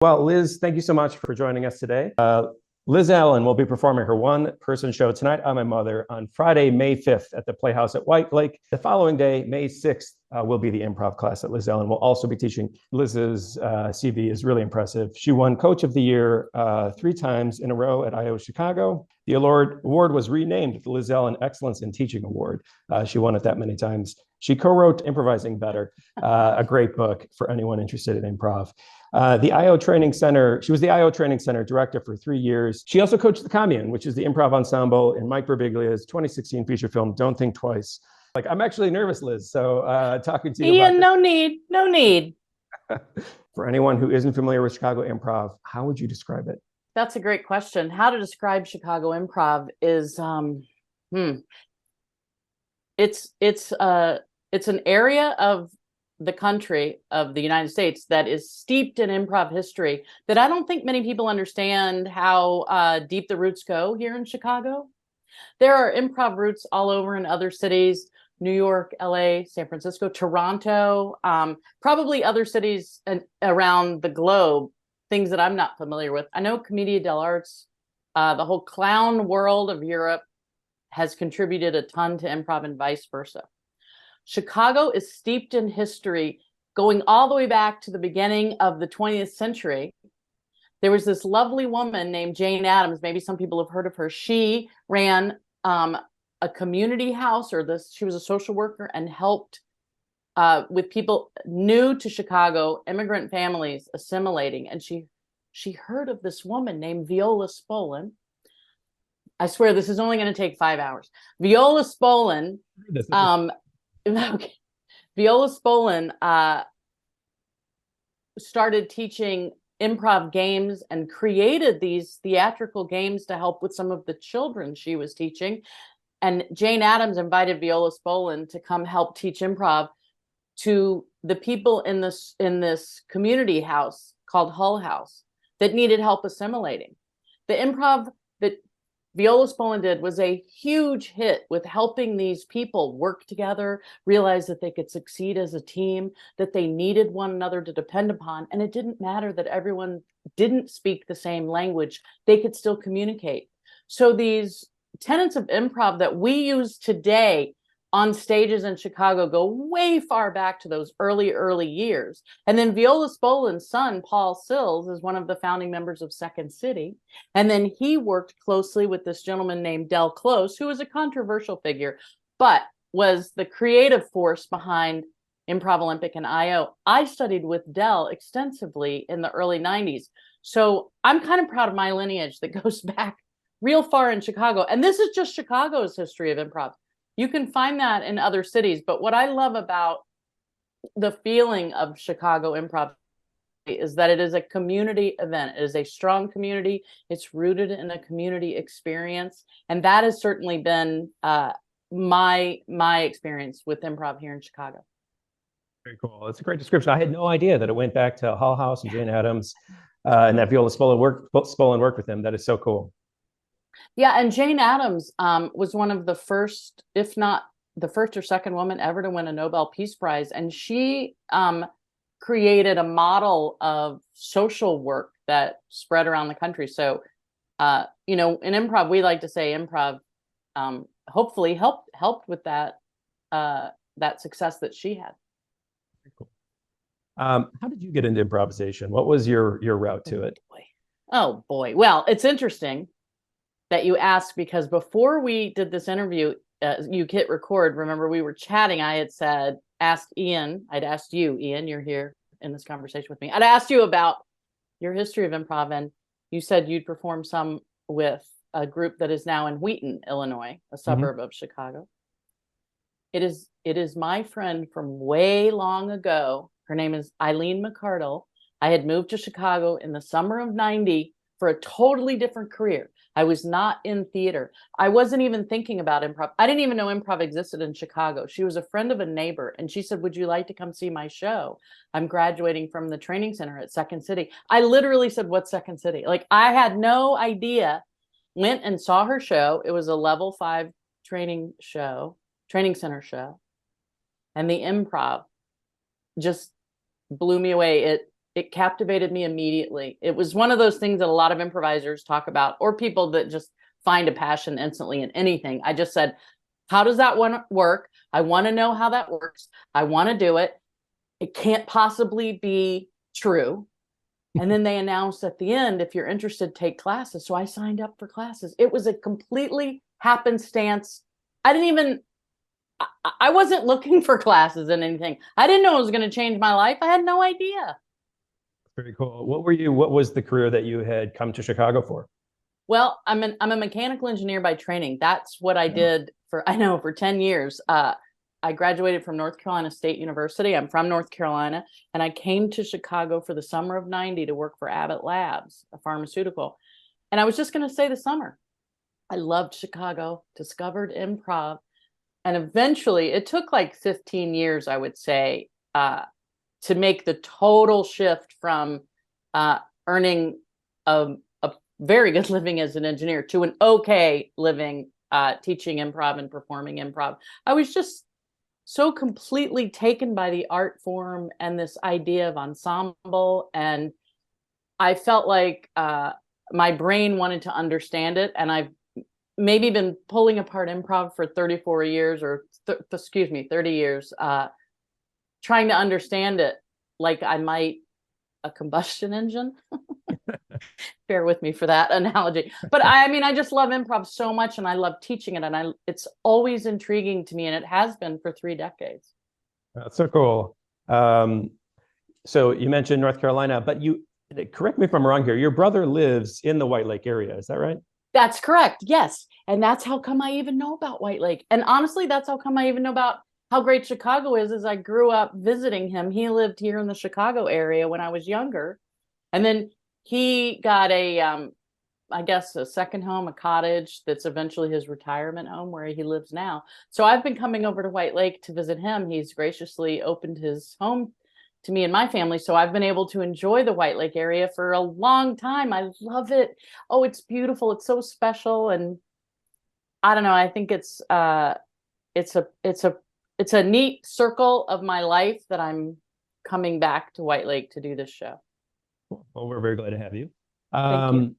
Well, Liz, thank you so much for joining us today. Liz Allen will be performing her one-person show tonight, I'm My Mother, on Friday, May 5th at the Playhouse at White Lake. The following day, May 6th, will be the improv class that Liz Allen will also be teaching. Liz's CV is really impressive. She won Coach of the Year 3 times in a row at I.O. Chicago. The award was renamed the Liz Allen Excellence in Teaching Award. She won it that many times. She co-wrote Improvising Better, a great book for anyone interested in improv. The IO Training Center, she was the IO Training Center director for 3 years. She also coached the Commune, which is the improv ensemble in Mike Birbiglia's 2016 feature film, Don't Think Twice. Like, I'm actually nervous, Liz. So talking to you Ian, about no need. For anyone who isn't familiar with Chicago improv, how would you describe it? That's a great question. How to describe Chicago improv is, it's an area of the country of the United States that is steeped in improv history that I don't think many people understand how deep the roots go here in Chicago. There are improv roots all over in other cities, New York, LA, San Francisco, Toronto, probably other cities around the globe, things that I'm not familiar with. I know Commedia dell'Arts, the whole clown world of Europe has contributed a ton to improv and vice versa. Chicago is steeped in history going all the way back to the beginning of the 20th century. There was this lovely woman named Jane Addams. Maybe some people have heard of her. She ran a community house, she was a social worker and helped with people new to Chicago, immigrant families assimilating. And she heard of this woman named Viola Spolin. I swear this is only going to take 5 hours. Viola Spolin, Viola Spolin started teaching improv games and created these theatrical games to help with some of the children she was teaching. And Jane Addams invited Viola Spolin to come help teach improv to the people in this community house called Hull House that needed help assimilating. The improv that Viola Spolin did was a huge hit with helping these people work together, realize that they could succeed as a team, that they needed one another to depend upon. And it didn't matter that everyone didn't speak the same language. They could still communicate. So these tenets of improv that we use today on stages in Chicago go way far back to those early years. And then Viola Spolin's son, Paul Sills, is one of the founding members of Second City. And then he worked closely with this gentleman named Del Close, who was a controversial figure, but was the creative force behind Improv Olympic and IO. I studied with Del extensively in the early 90s. So I'm kind of proud of my lineage that goes back real far in Chicago. And this is just Chicago's history of improv. You can find that in other cities, but what I love about the feeling of Chicago improv is that it is a community event. It is a strong community. It's rooted in a community experience. And that has certainly been my experience with improv here in Chicago. Very cool. That's a great description. I had no idea that it went back to Hull House and Jane Addams and that Viola Spolin worked with him. That is so cool. Yeah, and Jane Addams was one of the first, if not the first or second woman ever to win a Nobel Peace Prize. And she created a model of social work that spread around the country. So, in improv, we like to say improv hopefully helped with that success that she had. Very cool. How did you get into improvisation? What was your route to it? Oh, boy. Well, it's interesting that you asked, because before we did this interview, you hit record. Remember, we were chatting. I had asked Ian, I'd asked you, Ian, you're here in this conversation with me. I'd asked you about your history of improv, and you said you'd perform some with a group that is now in Wheaton, Illinois, a suburb of Chicago. It is my friend from way long ago. Her name is Eileen McCardle. I had moved to Chicago in the summer of '90 for a totally different career. I was not in theater. I wasn't even thinking about improv. I didn't even know improv existed in Chicago. She was a friend of a neighbor, and she said, "Would you like to come see my show? I'm graduating from the training center at Second City." I literally said, "What's Second City?" Like, I had no idea. Went and saw her show. It was a level 5 training center show. And the improv just blew me away. it captivated me immediately. It was one of those things that a lot of improvisers talk about, or people that just find a passion instantly in anything. I just said, how does that one work? I want to know how that works. I want to do it. It can't possibly be true. And then they announced at the end, if you're interested, take classes. So I signed up for classes. It was a completely happenstance. I wasn't looking for classes and anything. I didn't know it was going to change my life. I had no idea. Very cool. What was the career that you had come to Chicago for? Well, I'm a mechanical engineer by training. That's what I did for 10 years. I graduated from North Carolina State University. I'm from North Carolina, and I came to Chicago for the summer of '90 to work for Abbott Labs, a pharmaceutical. And I was just going to say the summer. I loved Chicago, discovered improv, and eventually it took like 15 years, I would say, to make the total shift from earning a very good living as an engineer to an okay living teaching improv and performing improv. I was just so completely taken by the art form and this idea of ensemble. And I felt like my brain wanted to understand it. And I've maybe been pulling apart improv for 34 years or 30 years, trying to understand it like I might a combustion engine. Bear with me for that analogy. But I just love improv so much, and I love teaching it, and it's always intriguing to me, and it has been for 3 decades. That's so cool. So you mentioned North Carolina, but correct me if I'm wrong here, your brother lives in the White Lake area, is that right? That's correct. Yes. And that's how come I even know about White Lake. And honestly, that's how come I even know about how great Chicago is I grew up visiting him. He lived here in the Chicago area when I was younger. And then he got a second home, a cottage that's eventually his retirement home where he lives now. So I've been coming over to White Lake to visit him. He's graciously opened his home to me and my family. So I've been able to enjoy the White Lake area for a long time. I love it. Oh, it's beautiful. It's so special. And I don't know. I think it's a neat circle of my life that I'm coming back to White Lake to do this show. Well, we're very glad to have you. Thank you.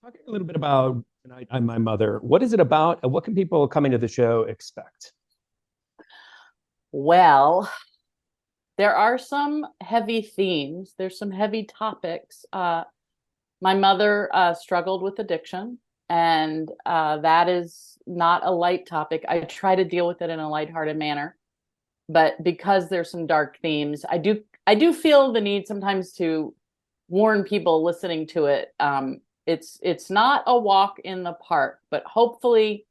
Talking a little bit about Tonight I'm My Mother. What is it about? And what can people coming to the show expect? Well, there are some heavy themes. There's some heavy topics. My mother struggled with addiction, and that is not a light topic. I try to deal with it in a lighthearted manner, but because there's some dark themes, I do feel the need sometimes to warn people listening to it. It's not a walk in the park, but hopefully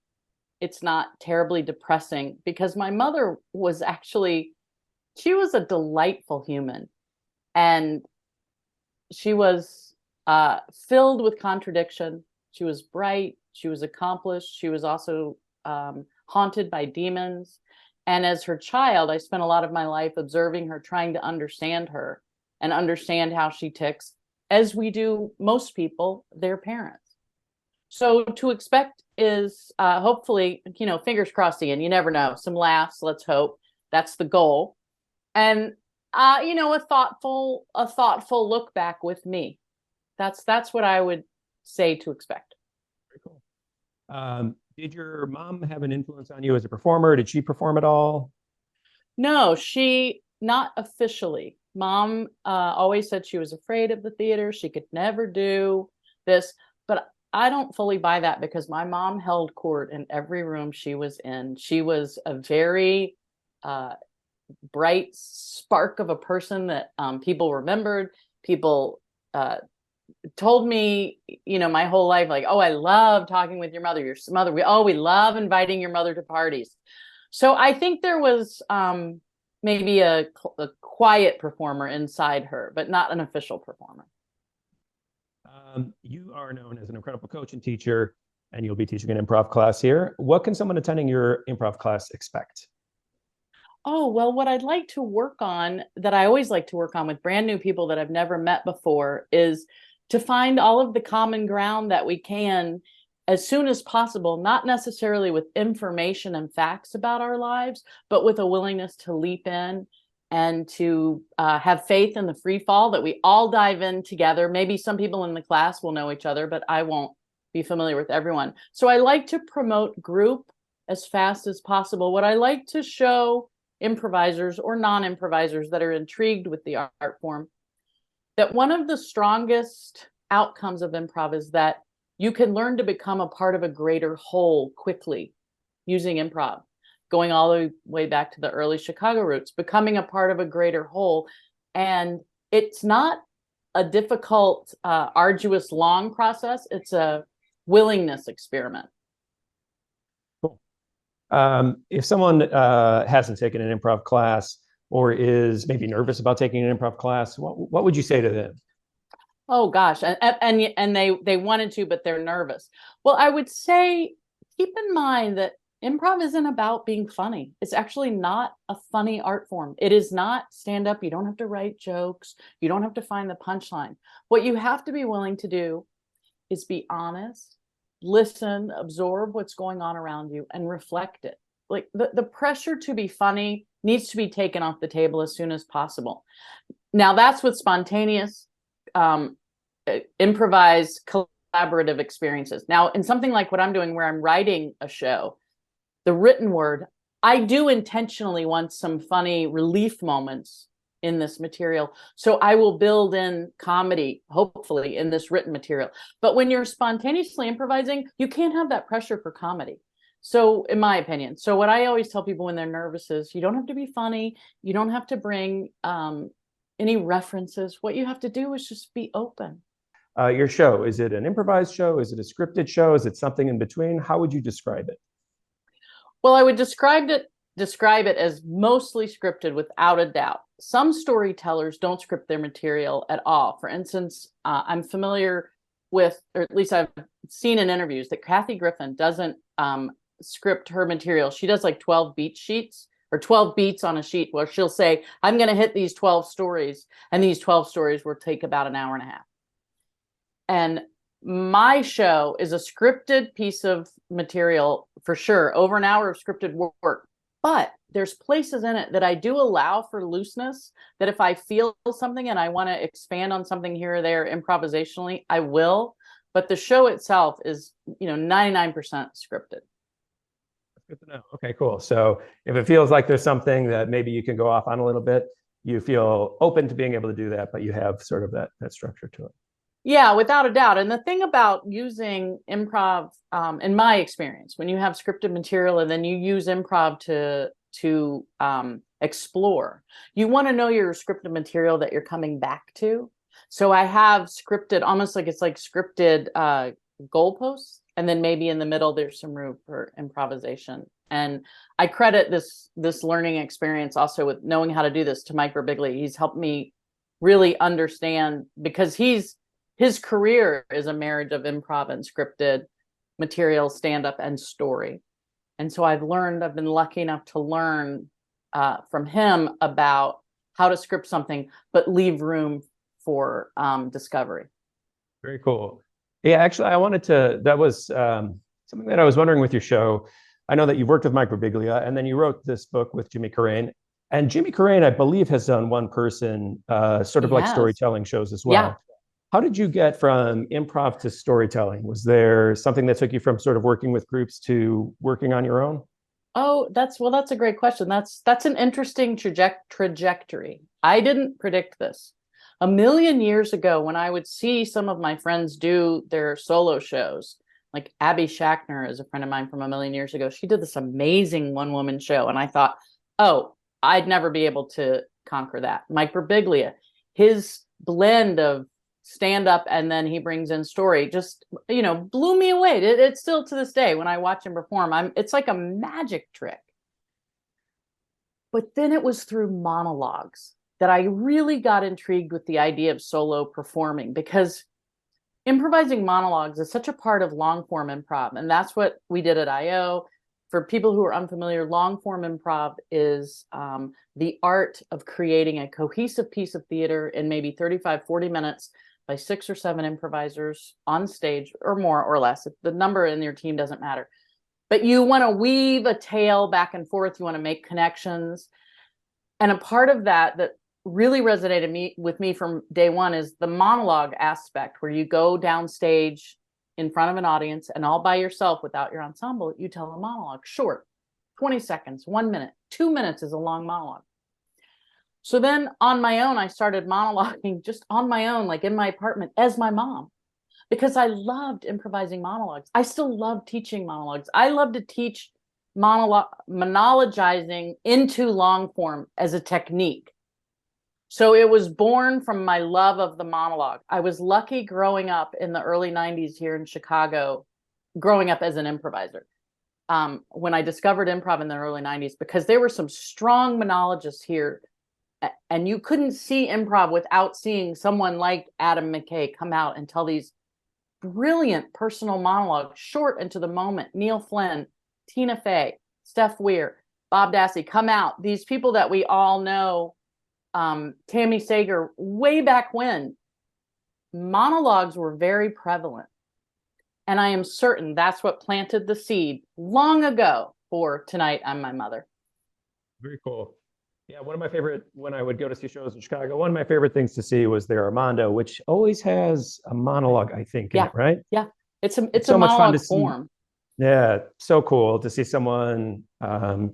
it's not terribly depressing, because my mother was she was a delightful human, and she was filled with contradiction. She was bright. She was accomplished. She was also haunted by demons. And as her child, I spent a lot of my life observing her, trying to understand her and understand how she ticks, as we do most people, their parents. So to expect is hopefully, fingers crossed, Ian, you never know, some laughs, let's hope. That's the goal. And a thoughtful look back with me. That's what I would say to expect. Very cool. Did your mom have an influence on you as a performer? Did she perform at all? No, not officially. Mom always said she was afraid of the theater. She could never do this. But I don't fully buy that, because my mom held court in every room she was in. She was a very bright spark of a person that people remembered. People told me, my whole life, like, oh, I love talking with your mother. Your mother, we love inviting your mother to parties. So I think there was maybe a quiet performer inside her, but not an official performer. You are known as an incredible coach and teacher, and you'll be teaching an improv class here. What can someone attending your improv class expect? Oh, well, what I'd like to work on, that I always like to work on with brand new people that I've never met before, is to find all of the common ground that we can as soon as possible, not necessarily with information and facts about our lives, but with a willingness to leap in and to have faith in the free fall, that we all dive in together. Maybe some people in the class will know each other, but I won't be familiar with everyone. So I like to promote group as fast as possible. What I like to show improvisers or non-improvisers that are intrigued with the art form, that one of the strongest outcomes of improv is that you can learn to become a part of a greater whole quickly using improv, going all the way back to the early Chicago roots, becoming a part of a greater whole. And it's not a difficult, arduous, long process. It's a willingness experiment. Cool. If someone hasn't taken an improv class or is maybe nervous about taking an improv class, what would you say to them? Oh gosh, and they wanted to, but they're nervous. Well, I would say keep in mind that improv isn't about being funny. It's actually not a funny art form. It is not stand up. You don't have to write jokes. You don't have to find the punchline. What you have to be willing to do is be honest, listen, absorb what's going on around you, and reflect it. Like the pressure to be funny needs to be taken off the table as soon as possible. Now that's with spontaneous, improvised, collaborative experiences. Now, in something like what I'm doing, where I'm writing a show, the written word, I do intentionally want some funny relief moments in this material. So I will build in comedy, hopefully, in this written material. But when you're spontaneously improvising, you can't have that pressure for comedy. So in my opinion, so what I always tell people when they're nervous is you don't have to be funny. You don't have to bring any references. What you have to do is just be open. Your show, is it an improvised show? Is it a scripted show? Is it something in between? How would you describe it? Well, I would describe it as mostly scripted, without a doubt. Some storytellers don't script their material at all. For instance, I'm familiar with, or at least I've seen in interviews, that Kathy Griffin doesn't script her material. She does like 12 beat sheets, or 12 beats on a sheet, where she'll say, I'm going to hit these 12 stories, and these 12 stories will take about an hour and a half. And my show is a scripted piece of material for sure, over an hour of scripted work. But there's places in it that I do allow for looseness, that if I feel something and I want to expand on something here or there improvisationally, I will. But the show itself is, 99% scripted. Good to know. Okay, cool. So if it feels like there's something that maybe you can go off on a little bit, you feel open to being able to do that, but you have sort of that structure to it. Yeah, without a doubt. And the thing about using improv, in my experience, when you have scripted material and then you use improv to explore, you want to know your scripted material that you're coming back to. So I have scripted, almost like it's like scripted goalposts, and then maybe in the middle there's some room for improvisation. And I credit this learning experience also with knowing how to do this to Mike Birbiglia. He's helped me really understand, because his career is a marriage of improv and scripted material, stand-up, and story. And so I've been lucky enough to learn from him about how to script something, but leave room for discovery. Very cool. Yeah, actually, that was something that I was wondering with your show. I know that you've worked with Mike Birbiglia, and then you wrote this book with Jimmy Carrane. And Jimmy Carrane, I believe, has done one-person sort of like storytelling shows as well. Yeah. How did you get from improv to storytelling? Was there something that took you from sort of working with groups to working on your own? Oh, that's a great question. That's an interesting trajectory. I didn't predict this. A million years ago, when I would see some of my friends do their solo shows, like Abby Shackner is a friend of mine from a million years ago. She did this amazing one-woman show, and I thought, oh, I'd never be able to conquer that. Mike Birbiglia, his blend of stand up and then he brings in story just blew me away. It's still to this day when I watch him perform, it's like a magic trick. But then it was through monologues that I really got intrigued with the idea of solo performing, because improvising monologues is such a part of long form improv, and that's what we did at IO. For people who are unfamiliar, long form improv is the art of creating a cohesive piece of theater in maybe 35-40 minutes by 6 or 7 improvisers on stage, or more or less. The number in your team doesn't matter. But you want to weave a tale back and forth. You want to make connections. And a part of that really resonated with me from day one is the monologue aspect, where you go downstage in front of an audience and all by yourself without your ensemble, you tell a monologue, short, 20 seconds, 1 minute, 2 minutes is a long monologue. So then on my own, I started monologuing just on my own, like in my apartment as my mom, because I loved improvising monologues. I still love teaching monologues. I love to teach monologizing into long form as a technique. So it was born from my love of the monologue. I was lucky growing up in the early 90s here in Chicago, growing up as an improviser. When I discovered improv in the early 90s, because there were some strong monologists here, and you couldn't see improv without seeing someone like Adam McKay come out and tell these brilliant personal monologues, short and to the moment. Neil Flynn, Tina Fey, Steph Weir, Bob Dassey, come out. These people that we all know, Tammy Sager, way back when, monologues were very prevalent. And I am certain that's what planted the seed long ago for Tonight I'm My Mother. Very cool. Yeah, one of my favorite, when I would go to see shows in Chicago, one of my favorite things to see was their Armando, which always has a monologue, I think, in it, right? Yeah, it's a so much fun monologue to see. form. Yeah, so cool to see someone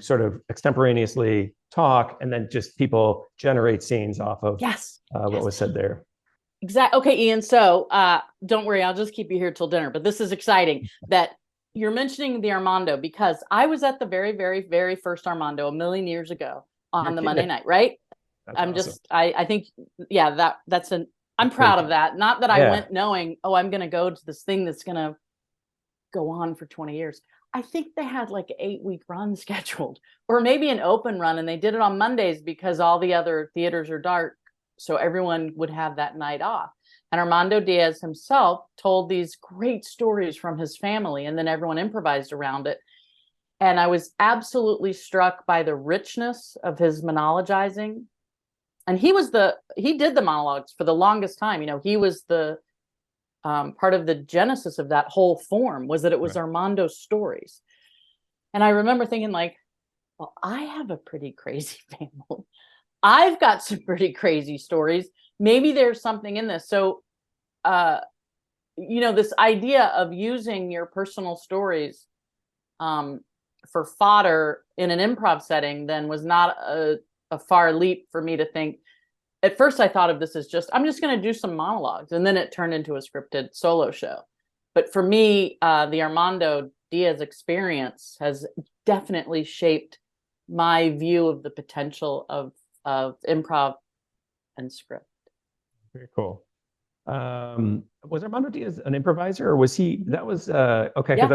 sort of extemporaneously talk and then just people generate scenes off of what was said there. Exactly. Okay, Ian. So don't worry, I'll just keep you here till dinner. But this is exciting that you're mentioning the Armando, because I was at the very, very, very first Armando a million years ago on the Monday night, right? That's I'm awesome. just, I think, yeah, I'm proud of that. Not that I went knowing, oh, I'm going to go to this thing that's going to go on for 20 years. I think they had like an 8-week run scheduled, or maybe an open run, and they did it on Mondays because all the other theaters are dark. So everyone would have that night off. And Armando Diaz himself told these great stories from his family, and then everyone improvised around it. And I was absolutely struck by the richness of his monologizing. And he did the monologues for the longest time. You know, he was the part of the genesis of that whole form, was that it was Armando's stories. And I remember thinking, like, well, I have a pretty crazy family. I've got some pretty crazy stories. Maybe there's something in this. So, this idea of using your personal stories for fodder in an improv setting then was not a far leap for me to think. At first, I thought of this as I'm just going to do some monologues. And then it turned into a scripted solo show. But for me, the Armando Diaz experience has definitely shaped my view of the potential of improv and script. Very cool. Was Armando Diaz an improviser, or was he? That was okay. Because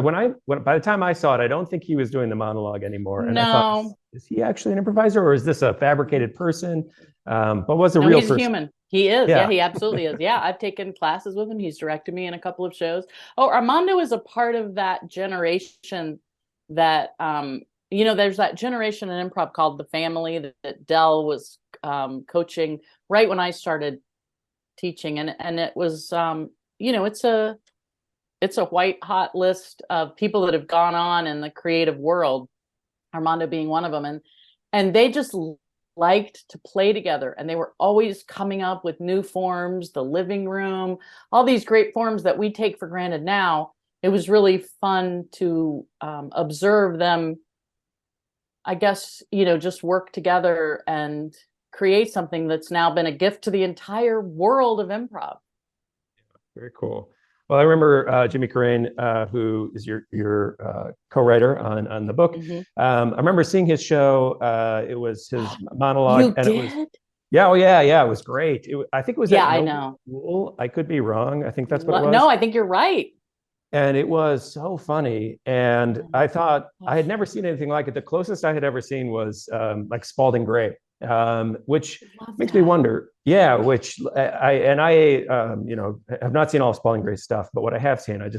by the time I saw it, I don't think he was doing the monologue anymore. And I thought, is he actually an improviser, or is this a fabricated person? But was a real person? He's human. He is. Yeah, he absolutely is. Yeah, I've taken classes with him. He's directed me in a couple of shows. Oh, Armando is a part of that generation that there's that generation in improv called The Family that Dell was coaching right when I started teaching, and it was it's a white hot list of people that have gone on in the creative world, Armando being one of them, and they just liked to play together, and they were always coming up with new forms, the living room, all these great forms that we take for granted now. It was really fun to observe them, I guess, just work together and create something that's now been a gift to the entire world of improv. Very cool. Well, I remember Jimmy Carrane, who is your co-writer on the book. Mm-hmm. I remember seeing his show. It was his monologue. You and did? It was, yeah. It was great. I think it was at I know. School. I could be wrong. I think that's what it was. No, I think you're right. And it was so funny. And I thought I had never seen anything like it. The closest I had ever seen was like Spalding Gray, which makes me wonder. Yeah, which I have not seen all Spalding Gray stuff, but what I have seen, I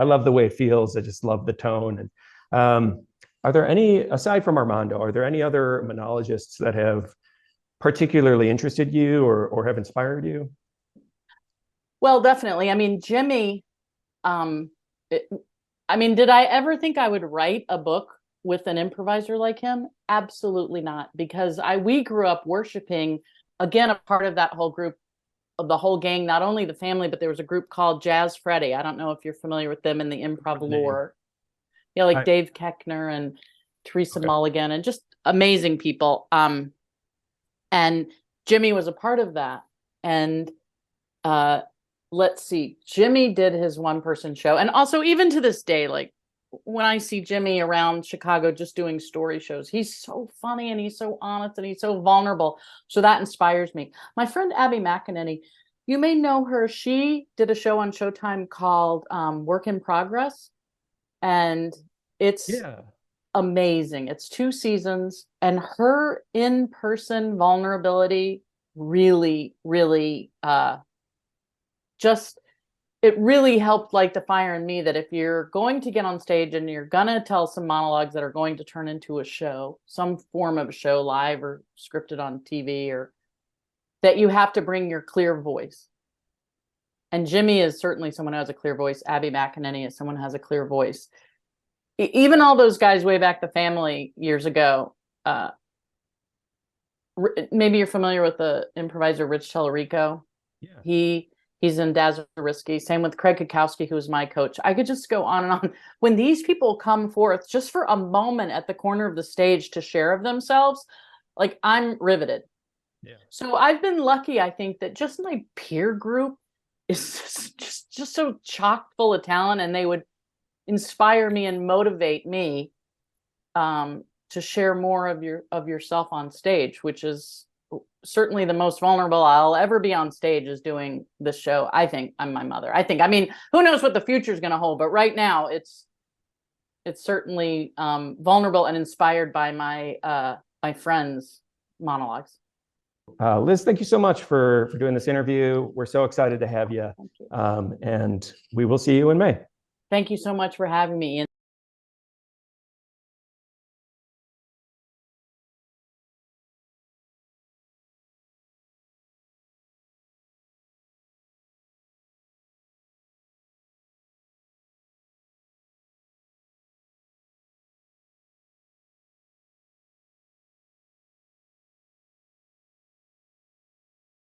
love the way it feels. I just love the tone. And are there any, aside from Armando, are there any other monologists that have particularly interested you or have inspired you? Well, definitely. I mean, Jimmy, did I ever think I would write a book with an improviser like him? Absolutely not, because we grew up worshiping, again, a part of that whole group, of the whole gang, not only the family, but there was a group called Jazz Freddy. I don't know if you're familiar with them in the improv lore. Yeah, like Dave Keckner and Teresa Mulligan, and just amazing people. And Jimmy was a part of that. And let's see, Jimmy did his one-person show. And also, even to this day, like when I see Jimmy around Chicago just doing story shows, he's so funny and he's so honest and he's so vulnerable. So that inspires me. My friend Abby McEnany, you may know her. She did a show on Showtime called Work in Progress. And it's amazing. It's 2 seasons, and her in-person vulnerability really, really it really helped light the fire in me that if you're going to get on stage and you're gonna tell some monologues that are going to turn into a show, some form of a show, live or scripted on TV, or that you have to bring your clear voice. And Jimmy is certainly someone who has a clear voice. Abby McEnany is someone who has a clear voice. Even all those guys way back, the family years ago, maybe you're familiar with the improviser Rich Tellerico. Yeah. He's in Dazzariski. Same with Craig Kukowski, who was my coach. I could just go on and on. When these people come forth just for a moment at the corner of the stage to share of themselves, like, I'm riveted. Yeah. So I've been lucky, I think, that just my peer group is just so chock full of talent, and they would inspire me and motivate me to share more of yourself on stage, which is certainly the most vulnerable I'll ever be on stage, is doing this show. I think I'm my mother. I mean, who knows what the future is going to hold, but right now it's certainly vulnerable and inspired by my friends' monologues. Liz, thank you so much for doing this interview. We're so excited to have you. Thank you. And we will see you in May. Thank you so much for having me, Ian.